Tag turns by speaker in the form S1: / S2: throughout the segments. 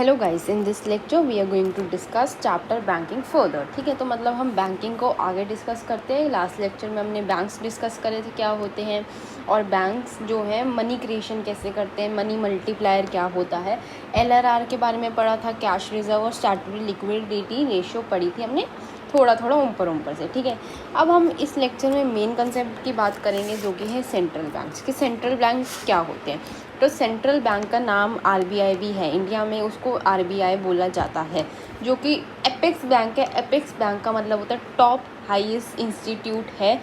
S1: Hello guys, in this lecture we are going to discuss chapter banking further. ठीक है, तो मतलब हम बैंकिंग को आगे डिस्कस करते हैं। लास्ट लेक्चर में हमने बैंक्स डिस्कस करे थे, क्या होते हैं, और बैंक्स जो है मनी क्रिएशन कैसे करते हैं, मनी मल्टीप्लायर क्या होता है, एलआरआर के बारे में पढ़ा था, कैश रिजर्व और स्टैट्यूटरी लिक्विडिटी रेशियो पढ़ी थी हमने थोड़ा ऊपर से। ठीक है, अब हम इस लेक्चर में मेन कंसेप्ट की बात करेंगे जो कि है सेंट्रल बैंक्स कि सेंट्रल बैंक्स क्या होते हैं। तो सेंट्रल बैंक का नाम आरबीआई भी है, इंडिया में उसको आरबीआई बोला जाता है, जो कि एपेक्स बैंक है। एपेक्स बैंक का मतलब होता है टॉप हाईएस्ट इंस्टीट्यूट है,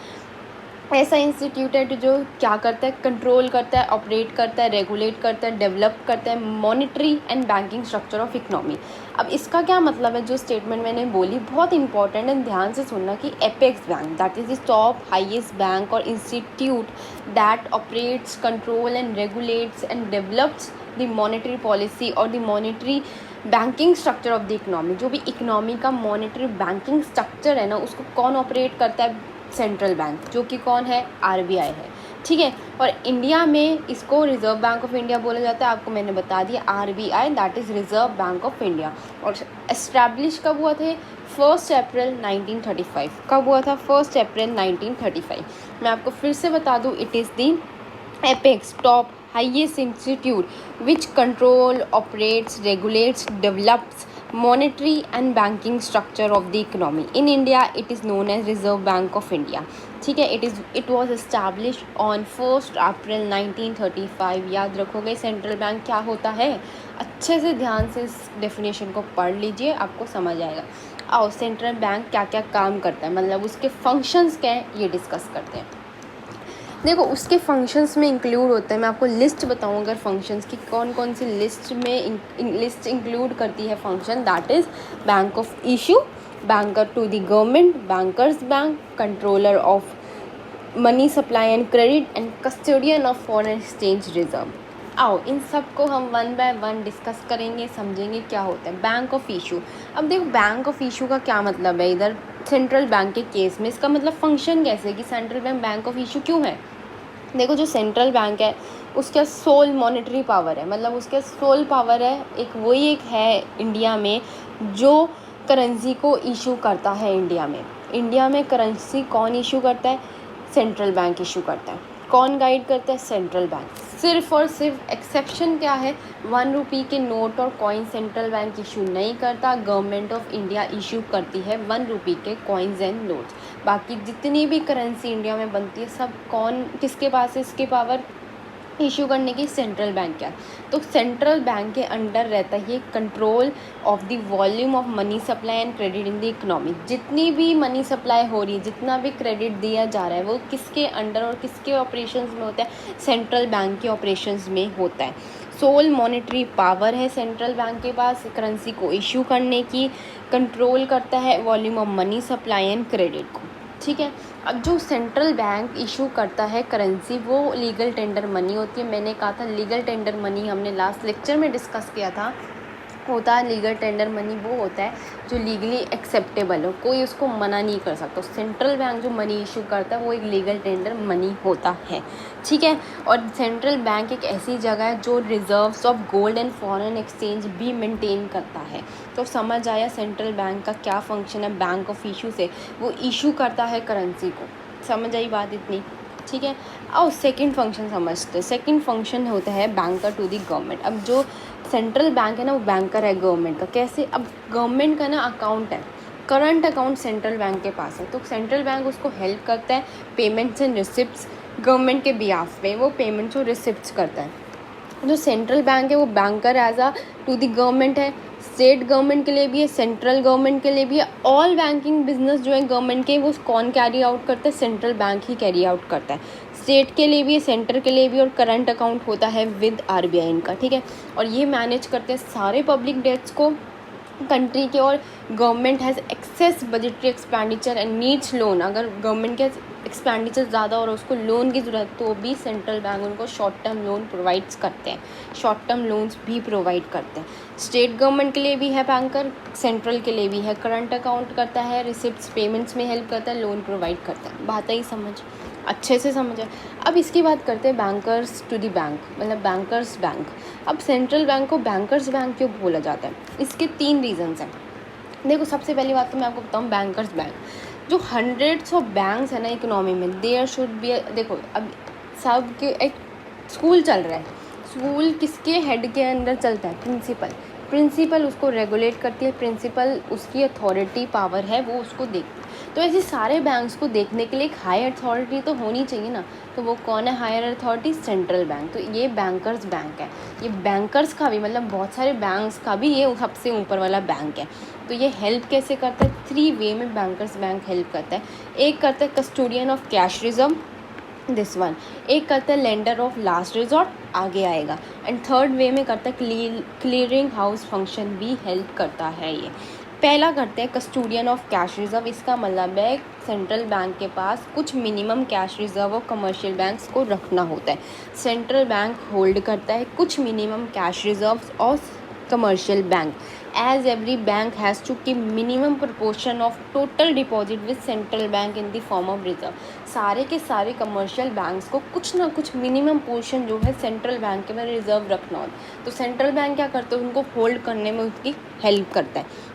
S1: ऐसा इंस्टीट्यूट है जो क्या करता है, कंट्रोल करता है, ऑपरेट करता है, रेगुलेट करता है, डेवलप करता है monetary and banking structure of economy. अब इसका क्या मतलब है, जो स्टेटमेंट मैंने बोली बहुत इंपॉर्टेंट है, ध्यान से सुनना कि apex bank that is the top highest bank और institute that operates, control and regulates and develops the monetary policy और the monetary banking structure of the economy. जो भी इकोनॉमी का मॉनेटरी बैंकिंग स्ट्रक्चर है ना, उसको कौन ऑपरेट करता है, सेंट्रल बैंक, जो कि कौन है, आरबीआई है। ठीक है, और इंडिया में इसको रिजर्व बैंक ऑफ इंडिया बोला जाता है। आपको मैंने बता दिया RBI that is reserve bank of India. और एस्टैब्लिश कब हुआ थे, 1 अप्रैल 1935। कब हुआ था, 1 अप्रैल 1935। मैं आपको फिर से बता दूँ, it is the apex top highest institute which control, operates, regulates, develops monetary and banking structure of the economy. In India it is known as Reserve Bank of India. ठीक है, it was established on 1 अप्रैल 1935। याद रखोगे central bank क्या होता है, अच्छे से ध्यान से इस डेफिनेशन को पढ़ लीजिए, आपको समझ आएगा। आओ सेंट्रल बैंक क्या क्या काम करता है, मतलब उसके फंक्शंस क्या हैं, ये डिस्कस करते हैं। देखो उसके फंक्शंस में इंक्लूड होते हैं, मैं आपको लिस्ट बताऊँ अगर फंक्शंस की कौन कौन सी लिस्ट इंक्लूड करती है function, that is bank of issue, banker to the government, bankers bank, controller of money supply and credit and custodian of foreign exchange reserve. आओ इन सब को हम वन बाय वन डिस्कस करेंगे, समझेंगे क्या होता है बैंक ऑफ इशू। अब देखो बैंक ऑफ इशू का क्या मतलब है, इधर सेंट्रल बैंक के केस में इसका मतलब फंक्शन कैसे कि सेंट्रल बैंक ऑफ इशू क्यों है। देखो जो सेंट्रल बैंक है उसका सोल मॉनेटरी पावर है, मतलब उसका सोल पावर है, एक है इंडिया में जो करेंसी को इशू करता है। इंडिया में करेंसी कौन इशू करता है, सेंट्रल बैंक इशू करता है। कौन गाइड करता है, सेंट्रल बैंक। सिर्फ और सिर्फ एक्सेप्शन क्या है, 1 रुपये के नोट और कॉइन सेंट्रल बैंक इशू नहीं करता, गवर्नमेंट ऑफ इंडिया इशू करती है 1 रुपये के कॉइन्स एंड नोट्स। बाकी जितनी भी करेंसी इंडिया में बनती है सब कौन किसके पास है, इसके पावर इशू करने की, सेंट्रल बैंक क्या। तो सेंट्रल बैंक के अंडर रहता है ये control of the volume of money supply and credit in the economy. जितनी भी मनी सप्लाई हो रही है, जितना भी क्रेडिट दिया जा रहा है, वो किसके अंडर और किसके ऑपरेशंस में होता है, सेंट्रल बैंक के ऑपरेशंस में होता है। सोल मॉनेटरी पावर है सेंट्रल बैंक के पास करेंसी को इशू करने की, कंट्रोल करता है volume of money supply and credit को। ठीक है, अब जो सेंट्रल बैंक इशू करता है करेंसी वो लीगल टेंडर मनी होती है। मैंने कहा था लीगल टेंडर मनी हमने लास्ट लेक्चर में डिस्कस किया था, होता है लीगल टेंडर मनी वो होता है जो लीगली एक्सेप्टेबल हो, कोई उसको मना नहीं कर सकता। सेंट्रल बैंक जो मनी इशू करता है वो एक लीगल टेंडर मनी होता है। ठीक है, और सेंट्रल बैंक एक ऐसी जगह है जो reserves of gold and foreign exchange भी मेंटेन करता है। तो समझ आया सेंट्रल बैंक का क्या फंक्शन है बैंक ऑफ इशू से, वो इशू करता है करेंसी को। समझ आई बात इतनी, ठीक है। और सेकंड फंक्शन समझते हैं, सेकंड फंक्शन होता है बैंकर टू द गवर्नमेंट। अब जो सेंट्रल बैंक है ना वो बैंकर है गवर्नमेंट का। कैसे, अब गवर्नमेंट का ना अकाउंट है, करंट अकाउंट सेंट्रल बैंक के पास है, तो सेंट्रल बैंक उसको हेल्प करता है पेमेंट्स एंड रिसिप्ट्स गवर्नमेंट के बिहाफ पे, वो पेमेंट्स और रिसिप्ट्स करता है। जो सेंट्रल बैंक है वो banker as a to the government है, स्टेट गवर्नमेंट के लिए भी है, सेंट्रल गवर्नमेंट के लिए भी है। ऑल बैंकिंग बिजनेस जो है गवर्नमेंट के वो कौन कैरी आउट करता है, सेंट्रल बैंक ही कैरी आउट करता है। स्टेट के लिए भी है, सेंटर के लिए भी, और करंट अकाउंट होता है विद आरबीआई इनका। ठीक है, और ये मैनेज करते हैं सारे पब्लिक डेट्स को कंट्री के, और government has excess budgetary expenditure and needs loan. अगर गवर्नमेंट के एक्सपेंडिचर ज़्यादा और उसको लोन की ज़रूरत तो भी सेंट्रल बैंक उनको शॉर्ट टर्म लोन प्रोवाइड्स करते हैं, शॉर्ट टर्म लोन्स भी प्रोवाइड करते हैं। स्टेट गवर्नमेंट के लिए भी है बैंकर, सेंट्रल के लिए भी है, करंट अकाउंट करता है, रिसिप्ट्स पेमेंट्स में हेल्प करता है, लोन प्रोवाइड करता है। बात ही समझ अच्छे से समझे। अब इसकी बात करते हैं बैंकर्स टू द बैंक, मतलब बैंकर्स बैंक। अब सेंट्रल बैंक को बैंकर्स बैंक क्यों बोला जाता है, इसके 3 रीजंस हैं। देखो, सबसे पहली बात तो मैं आपको बताऊँ, बैंकर्स बैंक जो हंड्रेड्स ऑफ बैंक्स है ना इकोनॉमी में, देयर शुड बी, देखो अब सब के एक स्कूल चल रहा है, स्कूल किसके हेड के अंडर चलता है, प्रिंसिपल उसको रेगुलेट करती है, प्रिंसिपल उसकी अथॉरिटी पावर है, वो उसको देखती है। तो ऐसे सारे बैंक्स को देखने के लिए एक हायर अथॉरिटी तो होनी चाहिए ना, तो वो कौन है हायर अथॉरिटी, सेंट्रल बैंक। तो ये बैंकर्स बैंक है, ये बैंकर्स का भी मतलब बहुत सारे बैंक्स का भी ये सबसे ऊपर वाला बैंक है। तो ये हेल्प कैसे करता है, 3 वे में बैंकर्स बैंक हेल्प करता है। एक करता है custodian of cash reserve, this one. एक करता है लेंडर ऑफ लास्ट रिजॉर्ट, आगे आएगा। एंड थर्ड वे में करता है क्लियरिंग हाउस फंक्शन भी हेल्प करता है। ये पहला करते हैं कस्टोडियन ऑफ कैश रिजर्व, इसका मतलब है सेंट्रल बैंक के पास कुछ मिनिमम कैश रिजर्व और कमर्शियल बैंक्स को रखना होता है। सेंट्रल बैंक होल्ड करता है कुछ मिनिमम कैश रिजर्व्स और commercial bank, as every bank has to keep minimum proportion of total deposit with central bank in the form of reserve। सारे के सारे कमर्शियल बैंक्स को कुछ ना कुछ मिनिमम पोर्शन जो है सेंट्रल बैंक के में रिजर्व रखना होता, तो सेंट्रल बैंक क्या करते हैं, उनको होल्ड करने में उसकी हेल्प करता है।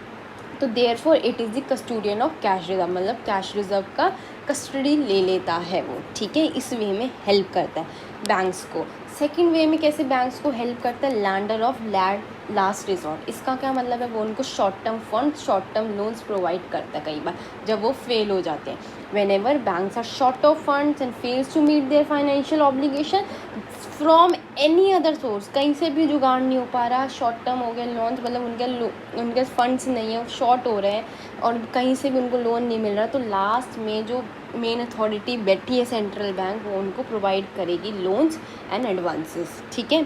S1: तो therefore it is the custodian of cash reserve, मतलब कैश रिजर्व का कस्टडी ले लेता है वो, ठीक है। इस वे में हेल्प करता है बैंक्स को। सेकंड वे में कैसे बैंक्स को हेल्प करता है, लैंडर ऑफ लास्ट रिजॉर्ट, इसका क्या मतलब है, वो उनको short term fund, short term loans provide करता है कई बार जब वो फेल हो जाते हैं। Whenever banks are short of funds and fails to meet their financial obligation from any other source, कहीं से भी जुगाड़ नहीं हो पा रहा, शॉर्ट टर्म हो गया लोन्स, मतलब उनके फंड्स नहीं है, शॉर्ट हो रहे हैं और कहीं से भी उनको लोन नहीं मिल रहा, तो लास्ट में जो मेन अथॉरिटी बैठी है सेंट्रल बैंक, वो उनको प्रोवाइड करेगी लोन्स एंड एडवांसेस, ठीक है।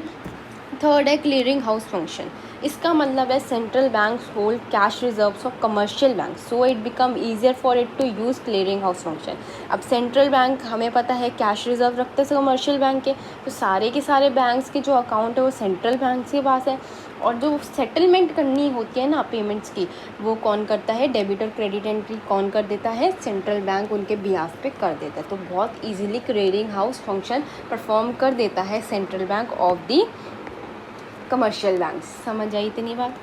S1: थर्ड है क्लियरिंग हाउस फंक्शन, इसका मतलब है central bank hold cash reserves of commercial bank, so it become easier for it to use clearing house function. अब सेंट्रल बैंक हमें पता है कैश रिजर्व रखते हैं कमर्शियल बैंक के, तो सारे के सारे बैंक्स के जो अकाउंट है वो सेंट्रल बैंक के पास है, और जो सेटलमेंट करनी होती है ना पेमेंट्स की, वो कौन करता है, डेबिट और क्रेडिट एंट्री कौन कर देता है, सेंट्रल बैंक उनके बिहाफ पे कर देता है। तो बहुत easily clearing house function perform कर देता है central bank of the commercial bank. समझ आई इतनी बात।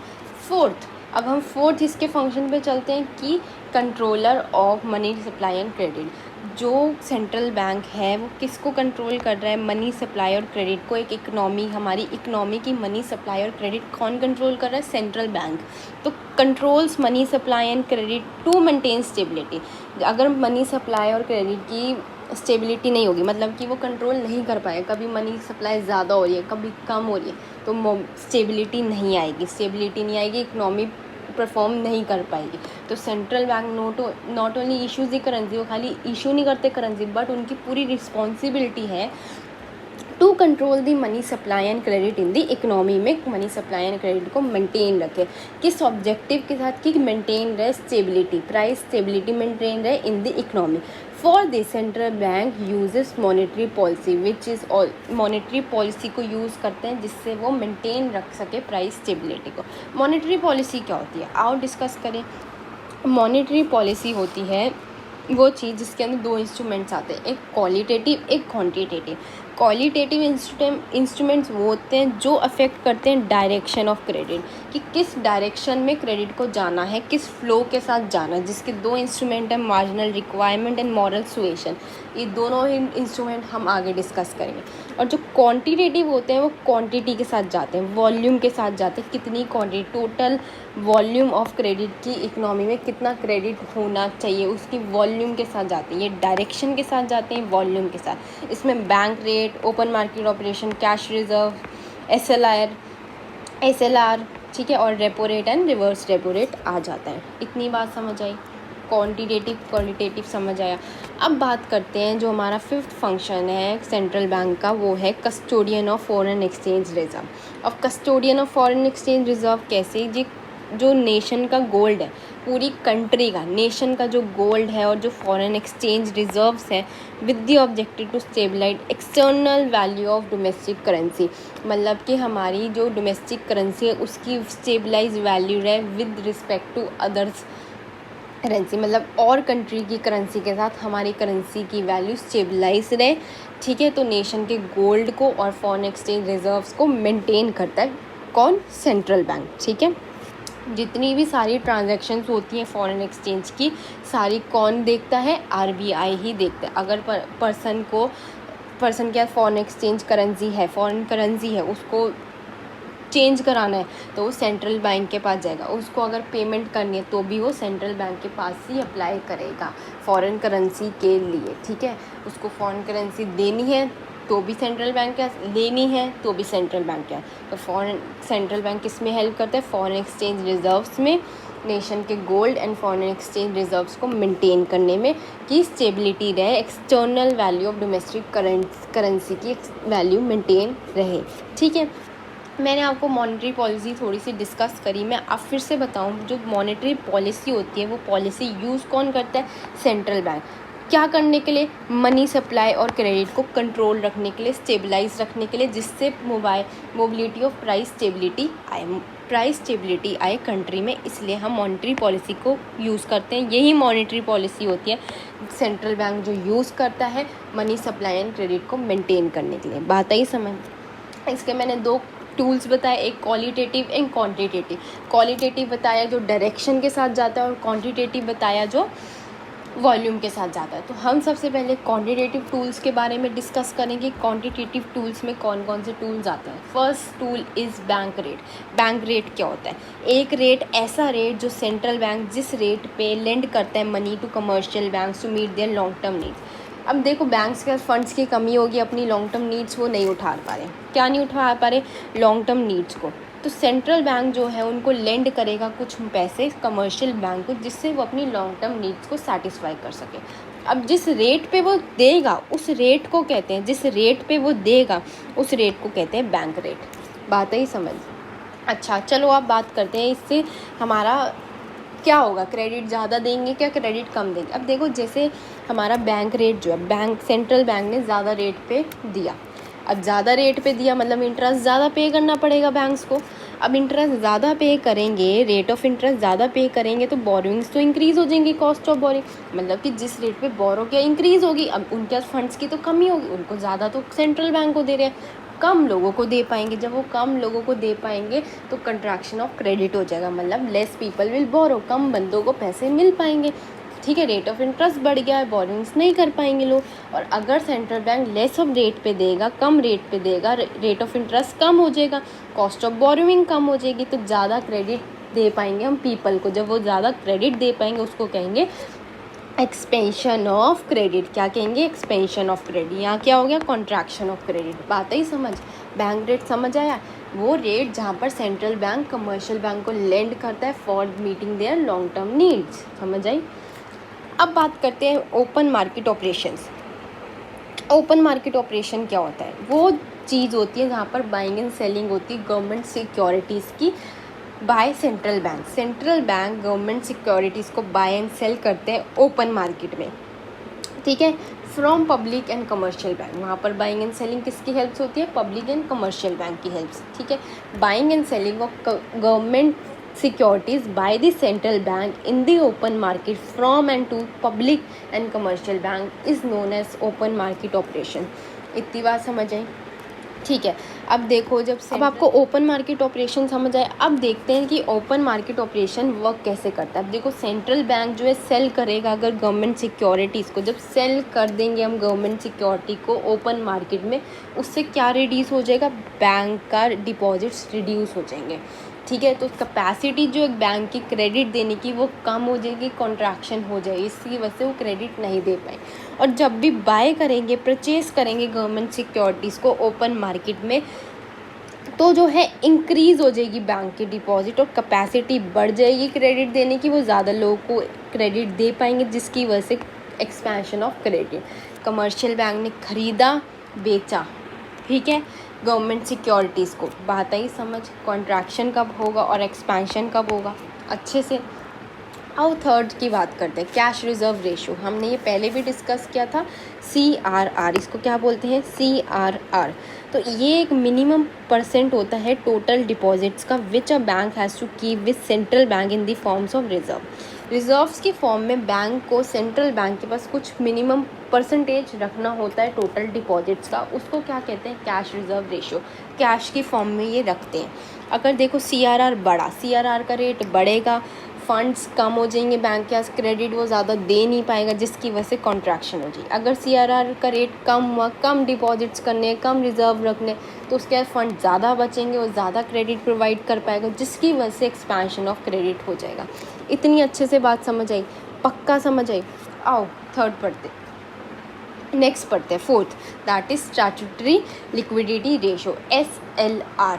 S1: फोर्थ, अब हम फोर्थ इसके फंक्शन पे चलते हैं कि controller of money supply and credit, जो सेंट्रल बैंक है वो किसको कंट्रोल कर रहा है, मनी सप्लाई और क्रेडिट को। एक इकनॉमी, हमारी इकनॉमी की मनी सप्लाई और क्रेडिट कौन कंट्रोल कर रहा है, सेंट्रल बैंक। तो controls money supply and credit to maintain stability. अगर मनी सप्लाई और क्रेडिट की स्टेबिलिटी नहीं होगी, मतलब कि वो कंट्रोल नहीं कर पाएगा, कभी मनी सप्लाई ज़्यादा हो रही है कभी कम हो रही है, तो स्टेबिलिटी नहीं आएगी, इकनॉमी परफॉर्म नहीं कर पाएगी। तो central bank not only issues the currency, वो खाली इशू नहीं करते करेंसी, बट उनकी पूरी रिस्पॉन्सिबिलिटी है to control the money supply and credit in the economy, में मनी सप्लाई एंड क्रेडिट को मेंटेन रखे, किस ऑब्जेक्टिव के साथ कि मेंटेन रहे स्टेबिलिटी, प्राइस स्टेबिलिटी मेंटेन रहे in the economy. For this central bank uses monetary policy, which is all, monetary policy को यूज़ करते हैं जिससे वो मेंटेन रख सके प्राइस स्टेबिलिटी को। मॉनेटरी पॉलिसी क्या होती है, आओ डिस्कस करें। मॉनेटरी पॉलिसी होती है वो चीज़ जिसके अंदर 2 इंस्ट्रूमेंट्स आते हैं, एक क्वालिटेटिव एक क्वांटिटेटिव। क्वालिटेटिव इंस्ट्रूमेंट्स वो होते हैं जो अफेक्ट करते हैं डायरेक्शन ऑफ क्रेडिट, कि किस डायरेक्शन में क्रेडिट को जाना है, किस फ्लो के साथ जाना है, जिसके 2 इंस्ट्रूमेंट हैं, marginal requirement and moral suasion. ये दोनों ही इंस्ट्रूमेंट हम आगे डिस्कस करेंगे। और जो क्वांटिटेटिव होते हैं वो क्वांटिटी के साथ जाते हैं, वॉल्यूम के साथ जाते हैं, कितनी quantity, total volume of credit की इकनॉमी में कितना क्रेडिट होना चाहिए उसकी वॉल्यूम के साथ जाते हैं। ये डायरेक्शन के साथ जाते हैं, वॉल्यूम के साथ। इसमें bank rate, open market operation, cash reserve, SLR, ठीक है, और repo rate and reverse repo rate आ जाता है। इतनी बात समझ आई, क्वांटिटेटिव क्वालिटेटिव समझ आया। अब बात करते हैं जो हमारा 5th फंक्शन है सेंट्रल बैंक का, वो है custodian of foreign exchange reserve. अब custodian of foreign exchange reserve कैसे, जी जो नेशन का गोल्ड है, पूरी कंट्री का, नेशन का जो गोल्ड है और जो फॉरेन एक्सचेंज रिजर्व्स है, with the objective to stabilize external value of domestic currency, मतलब कि हमारी जो डोमेस्टिक करेंसी है उसकी स्टेबलाइज वैल्यू रहे with respect to others currency मतलब और कंट्री की करेंसी के साथ हमारी करेंसी की वैल्यू स्टेबलाइज रहे, ठीक है। तो नेशन के गोल्ड को और फॉरेन एक्सचेंज रिजर्व्स को मेंटेन करता है कौन? सेंट्रल बैंक, ठीक है। जितनी भी सारी ट्रांजैक्शंस होती हैं फॉरेन एक्सचेंज की, सारी कौन देखता है? आरबीआई ही देखता है। अगर पर्सन क्या फॉरेन एक्सचेंज करेंसी है, फॉरेन करेंसी है, उसको चेंज कराना है तो वो सेंट्रल बैंक के पास जाएगा। उसको अगर पेमेंट करनी है तो भी वो सेंट्रल बैंक के पास ही अप्लाई करेगा फॉरेन करेंसी के लिए, ठीक है। उसको फॉरेन करेंसी देनी है तो भी सेंट्रल बैंक के, लेनी है तो भी सेंट्रल बैंक के। तो सेंट्रल बैंक किस में हेल्प करता है? फॉरेन एक्सचेंज रिजर्व्स में, नेशन के gold and foreign exchange reserves को मेंटेन करने में, कि स्टेबिलिटी रहे, external value of domestic currency की वैल्यू मेंटेन रहे, ठीक है। मैंने आपको मॉनेटरी पॉलिसी थोड़ी सी डिस्कस करी, मैं अब फिर से बताऊं, जो मॉनेटरी पॉलिसी होती है वो पॉलिसी यूज़ कौन करता है? Central bank. क्या करने के लिए? मनी सप्लाई और क्रेडिट को कंट्रोल रखने के लिए, स्टेबलाइज रखने के लिए, जिससे मोबिलिटी ऑफ प्राइस स्टेबिलिटी आए कंट्री में। इसलिए हम मॉनेटरी पॉलिसी को यूज़ करते हैं। यही मॉनेटरी पॉलिसी होती है सेंट्रल बैंक जो यूज़ करता है मनी सप्लाई एंड क्रेडिट को मेंटेन करने के लिए। बात आई समझ? इसके मैंने दो टूल्स बताए, एक क्वालिटेटिव एंड क्वांटिटेटिव। क्वालिटेटिव बताया जो डायरेक्शन के साथ जाता है और क्वांटिटेटिव बताया जो वॉल्यूम के साथ जाता है। तो हम सबसे पहले क्वांटिटेटिव टूल्स के बारे में डिस्कस करेंगे। क्वांटिटेटिव टूल्स में कौन कौन से टूल्स आते हैं? First tool is bank rate. Bank rate क्या होता है? एक रेट, ऐसा रेट जो सेंट्रल बैंक जिस रेट पे लेंड करता है money to commercial banks to meet their long term needs. अब देखो बैंक्स के फंड्स की कमी होगी, अपनी लॉन्ग टर्म नीड्स वो नहीं उठा पा रहे। क्या नहीं उठा पा रहे? लॉन्ग टर्म नीड्स को। तो सेंट्रल बैंक जो है उनको लेंड करेगा कुछ पैसे कमर्शियल बैंक को, जिससे वो अपनी लॉन्ग टर्म नीड्स को सेटिस्फाई कर सके। अब जिस रेट पे वो देगा उस रेट को कहते हैं, जिस रेट पे वो देगा उस रेट को कहते हैं बैंक रेट। बात ही समझ? अच्छा चलो आप बात करते हैं इससे हमारा क्या होगा। क्रेडिट ज़्यादा देंगे क्या क्रेडिट कम देंगे? अब देखो जैसे हमारा बैंक रेट जो है, सेंट्रल बैंक ने ज़्यादा रेट पे दिया। अब ज़्यादा रेट पे दिया मतलब इंटरेस्ट ज़्यादा पे करना पड़ेगा बैंक्स को। अब इंटरेस्ट ज़्यादा पे करेंगे, रेट ऑफ इंटरेस्ट ज़्यादा पे करेंगे तो बोरोइंग्स तो इंक्रीज़ हो जाएंगी, कॉस्ट ऑफ बोरिंग मतलब कि जिस रेट पे बोरो क्या इंक्रीज़ होगी, अब उनके फंड्स की तो कमी होगी, उनको ज़्यादा तो सेंट्रल बैंक को दे रहे हैं, कम लोगों को दे पाएंगे। जब वो कम लोगों को दे पाएंगे तो कंट्रैक्शन ऑफ क्रेडिट हो जाएगा, मतलब लेस पीपल विल बोरो, कम बंदों को पैसे मिल पाएंगे, ठीक है। रेट ऑफ इंटरेस्ट बढ़ गया है, बोरिंग्स नहीं कर पाएंगे लोग। और अगर central bank less of rate पे देगा, कम रेट पे देगा, रेट ऑफ इंटरेस्ट कम हो जाएगा, कॉस्ट ऑफ बोरोइंग कम हो जाएगी, तो ज़्यादा क्रेडिट दे पाएंगे हम पीपल को। जब वो ज़्यादा क्रेडिट दे पाएंगे उसको कहेंगे एक्सपेंशन ऑफ क्रेडिट। क्या कहेंगे? Expansion of credit. यहाँ क्या हो गया? Contraction of credit. बात ही समझ? बैंक रेट समझ आया? वो रेट जहाँ पर सेंट्रल बैंक कमर्शियल बैंक को लेंड करता है for meeting their long term needs. समझ आई? अब बात करते हैं open market operations. Open market operation क्या होता है? वो चीज़ होती है जहाँ पर बाइंग एंड सेलिंग होती है गवर्नमेंट सिक्योरिटीज़ की by central bank. Central bank government securities को बाय एंड सेल करते हैं ओपन मार्केट में, ठीक है, from public and commercial bank. वहाँ पर बाइंग एंड सेलिंग किसकी हेल्प से होती है? पब्लिक एंड कमर्शियल बैंक की हेल्प से, ठीक है। Buying and selling of government securities by the central bank in the open market from and to public and commercial bank is known as open market operation। इतनी बात समझ आई? ठीक है। अब देखो अब आपको ओपन मार्केट ऑपरेशन समझ आए, अब देखते हैं कि ओपन मार्केट ऑपरेशन वर्क कैसे करता है। अब देखो सेंट्रल बैंक जो है सेल करेगा अगर गवर्नमेंट सिक्योरिटीज़ को, जब सेल कर देंगे हम गवर्नमेंट सिक्योरिटी को ओपन मार्केट में, उससे क्या रिड्यूस हो जाएगा? बैंक का डिपॉजिट्स रिड्यूस हो जाएंगे, ठीक है। तो कैपेसिटी जो एक बैंक की क्रेडिट देने की वो कम हो जाएगी, कॉन्ट्रैक्शन हो जाएगी, इसकी वजह से वो क्रेडिट नहीं दे पाए। और जब भी बाय करेंगे, परचेज करेंगे गवर्नमेंट सिक्योरिटीज़ को ओपन मार्केट में, तो जो है इंक्रीज़ हो जाएगी बैंक की डिपॉजिट और कैपेसिटी बढ़ जाएगी क्रेडिट देने की, वो ज़्यादा लोगों को क्रेडिट दे पाएंगे, जिसकी वजह से expansion of credit. Commercial bank ने खरीदा, बेचा, ठीक है, गवर्नमेंट सिक्योरिटीज़ को। बात आई समझ? कॉन्ट्रैक्शन कब होगा और एक्सपेंशन कब होगा अच्छे से। अब थर्ड की बात करते हैं, कैश रिजर्व रेशो। हमने ये पहले भी डिस्कस किया था, CRR, इसको क्या बोलते हैं? CRR। तो ये एक मिनिमम परसेंट होता है टोटल डिपॉजिट्स का which a bank has to keep with central bank in the forms of reserve. Reserves की फॉर्म में बैंक को सेंट्रल बैंक के पास कुछ मिनिमम परसेंटेज रखना होता है टोटल डिपॉजिट्स का, उसको क्या कहते हैं, कैश रिजर्व रेशियो, कैश की फॉर्म में ये रखते हैं। अगर देखो CRR बढ़ा, CRR का रेट बढ़ेगा, फंड्स कम हो जाएंगे, बैंक के पास क्रेडिट वो ज़्यादा दे नहीं पाएगा, जिसकी वजह से कॉन्ट्रैक्शन हो जाएगी। अगर CRR का रेट कम हुआ, कम डिपॉजिट्स करने, कम रिजर्व रखने, तो उसके बाद फंड ज़्यादा बचेंगे, वो ज़्यादा क्रेडिट प्रोवाइड कर पाएगा, जिसकी वजह से एक्सपेंशन ऑफ क्रेडिट हो जाएगा। इतनी अच्छे से बात समझ आई, पक्का समझ आई। आओ थर्ड पढ़ते, नेक्स्ट पढ़ते हैं fourth, that is statutory liquidity ratio, SLR।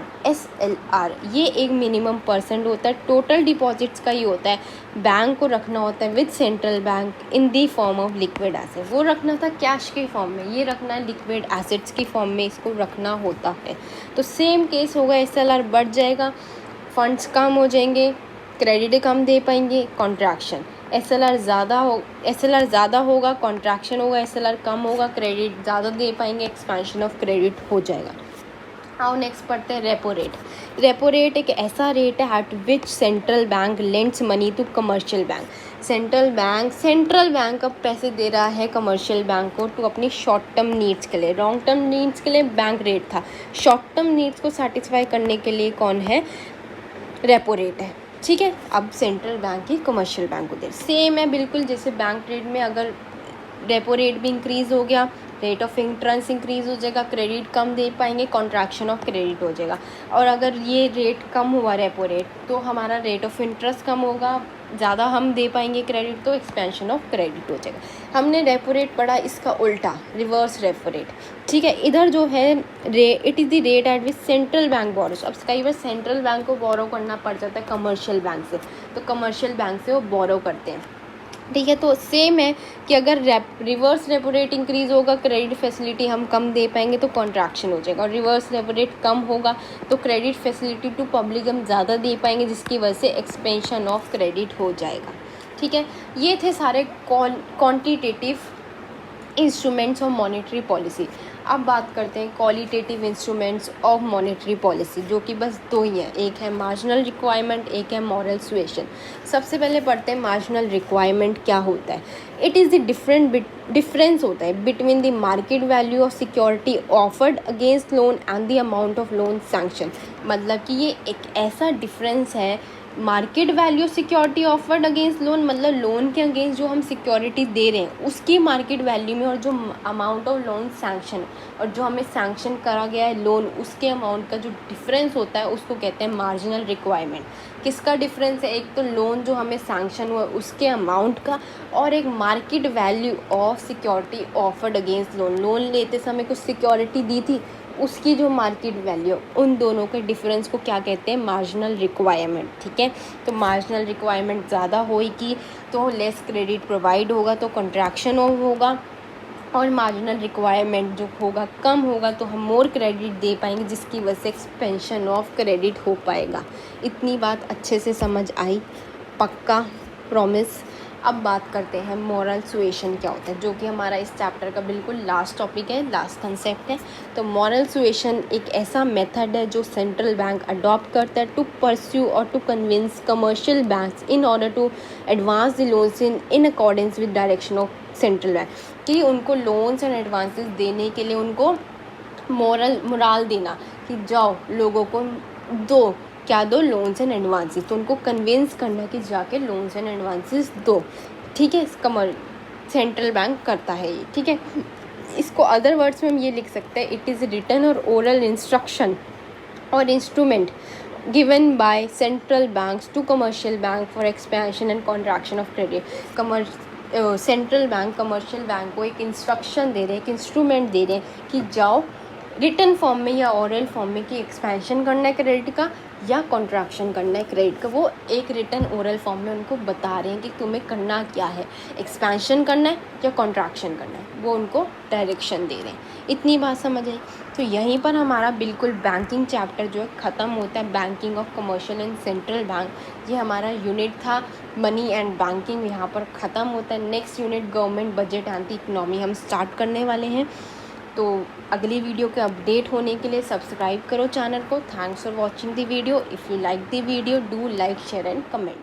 S1: ये एक मिनिमम परसेंट होता है टोटल डिपॉजिट्स का ही होता है, बैंक को रखना होता है with central bank in the form of liquid asset. वो रखना था कैश के फॉर्म में, ये रखना है लिक्विड एसेट्स की फॉर्म में, इसको रखना होता है। तो सेम केस होगा, SLR बढ़ जाएगा, फंड्स कम हो जाएंगे, क्रेडिट कम दे पाएंगे, कॉन्ट्रैक्शन। SLR ज़्यादा होगा, कॉन्ट्रैक्शन होगा, SLR कम होगा, क्रेडिट ज़्यादा दे पाएंगे, एक्सपेंशन ऑफ क्रेडिट हो जाएगा। आओ नेक्स्ट पढ़ते हैं रेपो रेट। रेपो रेट एक ऐसा रेट है at which central bank lends money to commercial bank. Central bank अब पैसे दे रहा है कमर्शियल बैंक को टू अपनी शॉर्ट टर्म नीड्स के लिए। लॉन्ग टर्म नीड्स के लिए बैंक रेट था, शॉर्ट टर्म नीड्स को सेटिस्फाई करने के लिए कौन है, रेपो रेट है। ठीक है, अब सेंट्रल बैंक ही कमर्शियल बैंक को दे, सेम है बिल्कुल जैसे बैंक रेट में। अगर रेपो रेट भी इंक्रीज़ हो गया, रेट ऑफ इंटरेस्ट इंक्रीज़ हो जाएगा, क्रेडिट कम दे पाएंगे, कॉन्ट्रैक्शन ऑफ क्रेडिट हो जाएगा। और अगर ये रेट कम हुआ रेपो रेट, तो हमारा रेट ऑफ इंटरेस्ट कम होगा, ज़्यादा हम दे पाएंगे क्रेडिट, तो एक्सपेंशन ऑफ क्रेडिट हो जाएगा। हमने रेपो रेट पढ़ा, इसका उल्टा रिवर्स रेपो रेट। ठीक है, इधर जो है it is the rate at which central bank borrows. अब कई बार सेंट्रल बैंक को बोरो करना पड़ जाता है कमर्शियल बैंक से, तो कमर्शियल बैंक से वो बोरो करते हैं। ठीक है, तो सेम है कि अगर रिवर्स रेपो रेट इंक्रीज़ होगा, क्रेडिट फैसिलिटी हम कम दे पाएंगे तो कॉन्ट्रैक्शन हो जाएगा, और रिवर्स रेपो रेट कम होगा तो क्रेडिट फैसिलिटी टू पब्लिक हम ज़्यादा दे पाएंगे, जिसकी वजह से एक्सपेंशन ऑफ क्रेडिट हो जाएगा। ठीक है, ये थे सारे quantitative instruments of monetary policy. अब बात करते हैं qualitative instruments of monetary policy, जो कि बस दो ही हैं, एक है मार्जिनल रिक्वायरमेंट, एक है मॉरल सुएशन। सबसे पहले पढ़ते हैं मार्जिनल रिक्वायरमेंट क्या होता है। इट इज़ द डिफरेंस होता है between the market value of security offered against loan and the amount of loan sanction. मतलब कि ये एक ऐसा डिफरेंस है, market value security offered against loan, मतलब लोन के अगेंस्ट जो हम सिक्योरिटी दे रहे हैं उसकी मार्केट वैल्यू में, और जो अमाउंट ऑफ लोन सैंक्शन और जो हमें सैंक्शन करा गया है लोन, उसके अमाउंट का जो डिफरेंस होता है उसको कहते हैं मार्जिनल रिक्वायरमेंट। किसका डिफरेंस है, एक तो लोन जो हमें सैंक्शन हुआ उसके अमाउंट का, और एक market value of security offered against loan. Loan लेते समय कुछ सिक्योरिटी दी थी, उसकी जो मार्केट वैल्यू, उन दोनों के डिफरेंस को क्या कहते हैं, मार्जिनल रिक्वायरमेंट। ठीक है, तो मार्जिनल रिक्वायरमेंट ज़्यादा होगी तो लेस क्रेडिट प्रोवाइड होगा, तो कॉन्ट्रैक्शन होगा, और मार्जिनल रिक्वायरमेंट जो होगा कम होगा तो हम मोर क्रेडिट दे पाएंगे, जिसकी वजह से एक्सपेंशन ऑफ क्रेडिट हो पाएगा। इतनी बात अच्छे से समझ आई, पक्का, प्रॉमिस। अब बात करते हैं मॉरल सुएशन क्या होता है, जो कि हमारा इस चैप्टर का बिल्कुल लास्ट टॉपिक है, लास्ट कंसेप्ट है। तो मॉरल सुएशन एक ऐसा मेथड है जो सेंट्रल बैंक अडॉप्ट करता है टू परस्यू और to convince commercial banks in order to advance the loans in accordance with direction of central bank, कि उनको लोन्स एंड एडवांसेस देने के लिए उनको मोराल देना कि जाओ लोगों को दो, क्या दो, लोन्स एंड एडवांसेस, तो उनको कन्विंस करना कि जाके लोन्स एंड एडवांसेस दो। ठीक है, सेंट्रल बैंक करता है ये। ठीक है, इसको अदर वर्ड्स में हम ये लिख सकते हैं, इट इज़ रिटन और ओरल इंस्ट्रक्शन और instrument given by central banks to commercial bank for expansion and contraction of credit. Central bank commercial bank को एक इंस्ट्रक्शन दे रहे हैं, एक इंस्ट्रूमेंट दे रहे हैं कि जाओ रिटन फॉर्म में या ओरल फॉर्म में कि एक्सपेंशन करना है क्रेडिट का या कॉन्ट्रैक्शन करना है क्रेडिट का। वो एक रिटन ओरल फॉर्म में उनको बता रहे हैं कि तुम्हें करना क्या है, एक्सपेंशन करना है या कॉन्ट्रैक्शन करना है, वो उनको डायरेक्शन दे रहे हैं। इतनी बात समझ आई। तो यहीं पर हमारा बिल्कुल बैंकिंग चैप्टर जो है ख़त्म होता है, banking of commercial and central bank. ये हमारा यूनिट था मनी एंड बैंकिंग, यहाँ पर ख़त्म होता है। Next unit government budget and economy हम स्टार्ट करने वाले हैं। तो अगली वीडियो के अपडेट होने के लिए सब्सक्राइब करो चैनल को। Thanks for watching the video. If you like the video do like share and comment.